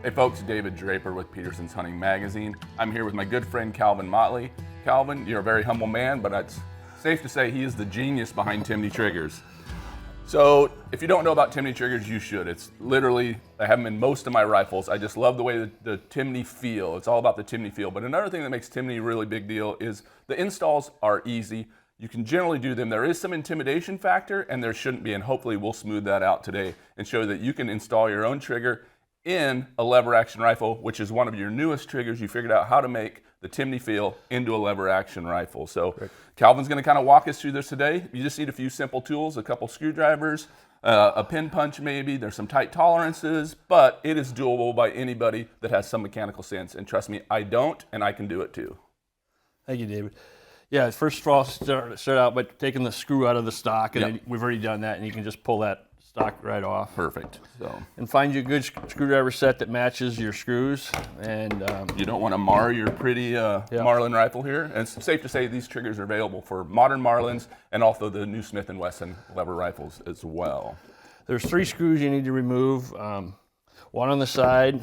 Hey folks, David Draper with Peterson's Hunting Magazine. I'm here with my good friend Calvin Motley. Calvin, you're a very humble man, but it's safe to say he is the genius behind Timney Triggers. So if you don't know about Timney Triggers, you should. It's literally, I have them in most of my rifles. I just love the way the Timney feel. It's all about the Timney feel. But another thing that makes Timney a really big deal is the installs are easy. You can generally do them. There is some intimidation factor, and there shouldn't be, and hopefully we'll smooth that out today and show that you can install your own trigger in a lever action rifle, which is one of your newest triggers. You figured out how to make the Timney feel into a lever action rifle. So right. Calvin's gonna kind of walk us through this today. You just need a few simple tools, a couple screwdrivers, a pin punch maybe. There's some tight tolerances, but it is doable by anybody that has some mechanical sense. And trust me, I don't, and I can do it too. Thank you, David. Yeah, first of all, start out by taking the screw out of the stock, and then we've already done that, and you can just pull that stock right off. Perfect. So, and find you a good screwdriver set that matches your screws. And you don't want to mar your pretty Marlin rifle here. And it's safe to say these triggers are available for modern Marlins and also the new Smith & Wesson lever rifles as well. There's 3 screws you need to remove. One on the side,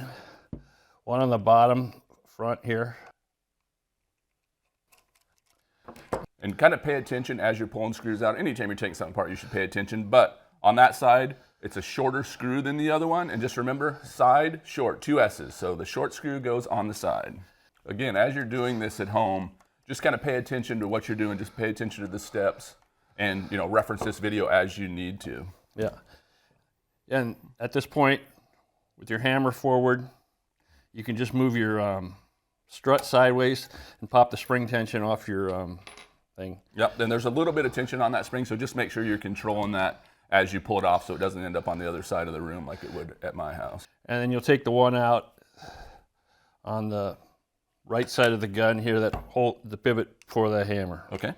one on the bottom front here. And kind of pay attention as you're pulling screws out. Anytime you're taking something apart, you should pay attention. But on that side, it's a shorter screw than the other one. And just remember, side, short, 2 S's. So the short screw goes on the side. Again, as you're doing this at home, just kind of pay attention to what you're doing. Just pay attention to the steps and, you know, reference this video as you need to. Yeah. And at this point, with your hammer forward, you can just move your strut sideways and pop the spring tension off your thing. Yep, then there's a little bit of tension on that spring, so just make sure you're controlling that as you pull it off so it doesn't end up on the other side of the room like it would at my house. And then you'll take the one out on the right side of the gun here that hold the pivot for the hammer. Okay.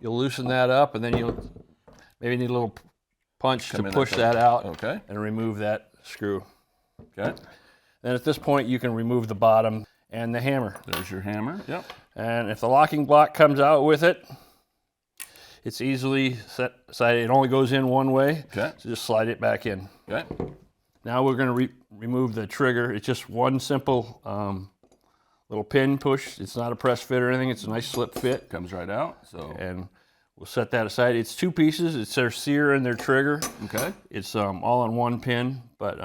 You'll loosen that up, and then you'll maybe need a little punch to push that out. Okay. And remove that screw. Okay. Then at this point, you can remove the bottom and the hammer. There's your hammer, yep. And if the locking block comes out with it, it's easily set aside. It only goes in one way, okay. So just slide it back in. Okay. Now we're going to remove the trigger. It's just one simple little pin push. It's not a press fit or anything. It's a nice slip fit. Comes right out. So. And we'll set that aside. It's 2 pieces. It's their sear and their trigger. Okay. It's all on one pin, but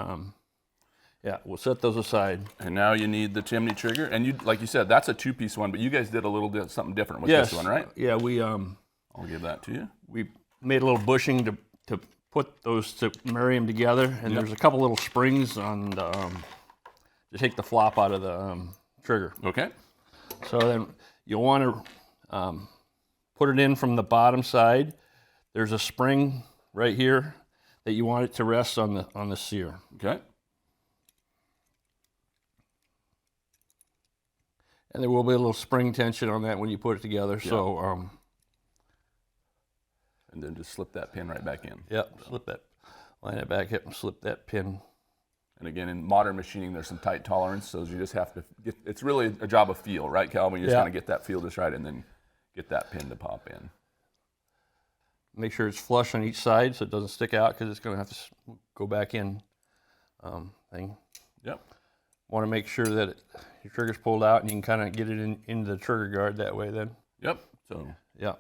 yeah, we'll set those aside. And now you need the Timney trigger, and you, like you said, that's a 2-piece one, but you guys did a little something different with this one, right? Yeah, we I'll give that to you. We made a little bushing to put those to marry them together, and there's a couple little springs on the to take the flop out of the trigger. Okay. So then you'll want to put it in from the bottom side. There's a spring right here that you want it to rest on the sear. Okay. And there will be a little spring tension on that when you put it together. Yeah. So, and then just slip that pin right back in. Yep, slip that, line it back up and slip that pin. And again, in modern machining, there's some tight tolerance, so you just have to get, it's really a job of feel, right, Calvin? You just kind of get that feel just right and then get that pin to pop in. Make sure it's flush on each side so it doesn't stick out because it's going to have to go back in thing. Yep. Want to make sure that your trigger's pulled out and you can kind of get it into the trigger guard that way then. Yep. So yeah.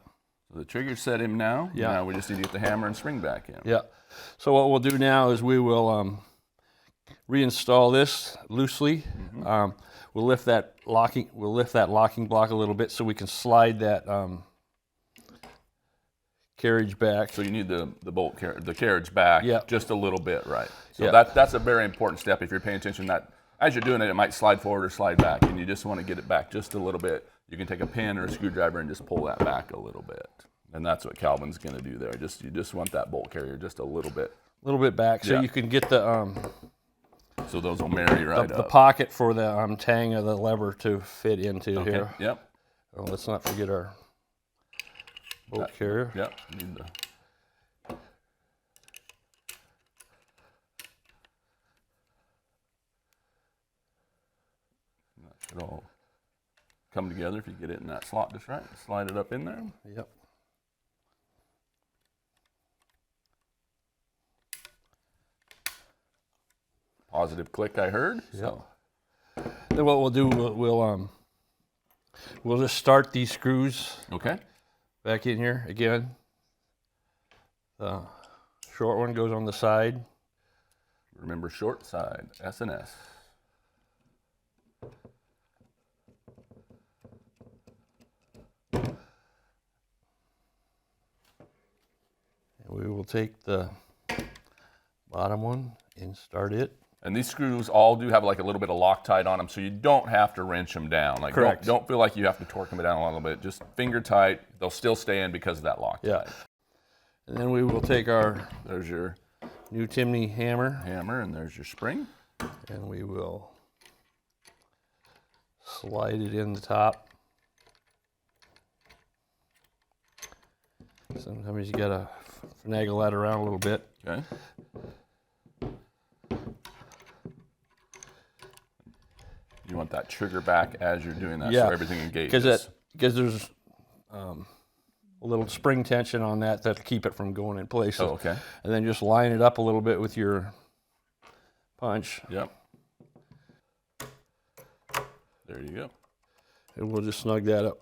So the trigger's set in now. Yeah. Now we just need to get the hammer and spring back in. Yeah. So what we'll do now is we will reinstall this loosely. Mm-hmm. We'll lift that locking block a little bit so we can slide that carriage back. So you need the carriage back just a little bit, right? So that's a very important step. If you're paying attention, that as you're doing it, it might slide forward or slide back, and you just want to get it back just a little bit. You can take a pin or a screwdriver and just pull that back a little bit, and that's what Calvin's going to do there. You just want that bolt carrier just a little bit back, so you can get the so those will marry right up. The pocket for the tang of the lever to fit into here. Yep. Oh, let's not forget our bolt carrier. Yep. Need the should all come together if you get it in that slot just right. Slide it up in there. Yep. positive click I heard. So. Then what we'll do, we'll just start these screws. Okay. Back in here again. The short one goes on the side. Remember, short side, S&S. And we will take the bottom one and start it. And these screws all do have like a little bit of Loctite on them, so you don't have to wrench them down. Like, correct. Don't feel like you have to torque them down a little bit. Just finger tight. They'll still stay in because of that Loctite. Yeah. And then we will take our There's your new Timney hammer, and there's your spring. and we will slide it in the top. Sometimes you gotta finagle that around a little bit. Okay. You want that trigger back as you're doing that, so everything engages. Because there's a little spring tension on that that'll keep it from going in place. Oh, okay. And then just line it up a little bit with your punch. Yep. There you go. And we'll just snug that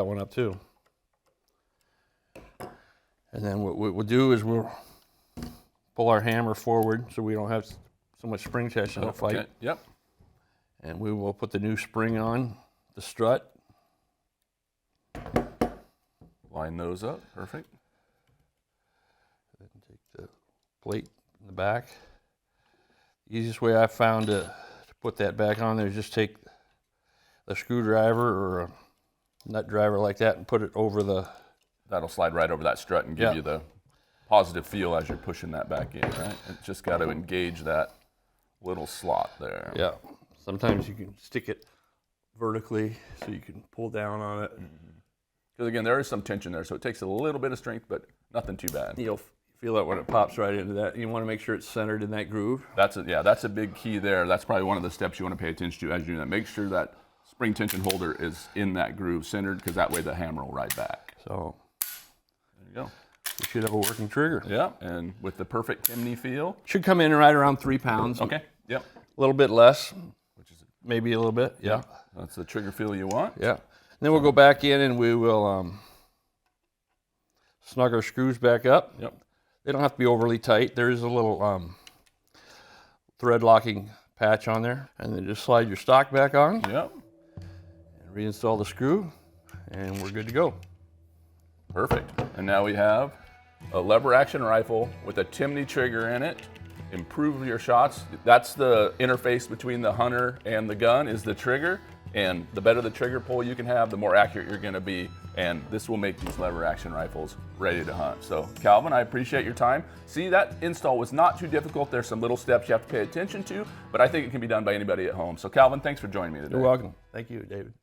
one up too. And then what we'll do is we'll pull our hammer forward so we don't have so much spring tension to fight. Okay. Yep. And we will put the new spring on the strut. Line those up. Perfect. Then take the plate in the back. The easiest way I've found to put that back on there is just take a screwdriver or a nut driver like that and put it over the... That'll slide right over that strut and give you the positive feel as you're pushing that back in, right? It's just got to engage that little slot there. Yeah. Sometimes you can stick it vertically so you can pull down on it. Because again, there is some tension there, so it takes a little bit of strength, but nothing too bad. You'll feel that when it pops right into that. You want to make sure it's centered in that groove. That's a big key there. That's probably one of the steps you want to pay attention to as you do that. Make sure that spring tension holder is in that groove, centered, because that way the hammer will ride back. So there you go. we should have a working trigger. Yeah, and with the perfect Timney feel. Should come in right around 3 pounds. Okay. Yep. A little bit less, maybe a little bit. Yeah. That's the trigger feel you want. Yeah. And then we'll go back in and we will snug our screws back up. Yep. They don't have to be overly tight. There is a little thread locking patch on there. And then just slide your stock back on. Yep. And reinstall the screw. And we're good to go. Perfect. And now we have a lever-action rifle with a Timney trigger in it. Improve your shots. That's the interface between the hunter and the gun is the trigger. And the better the trigger pull you can have, the more accurate you're going to be. And this will make these lever-action rifles ready to hunt. So, Calvin, I appreciate your time. See, that install was not too difficult. There's some little steps you have to pay attention to, but I think it can be done by anybody at home. So, Calvin, thanks for joining me today. You're welcome. Thank you, David.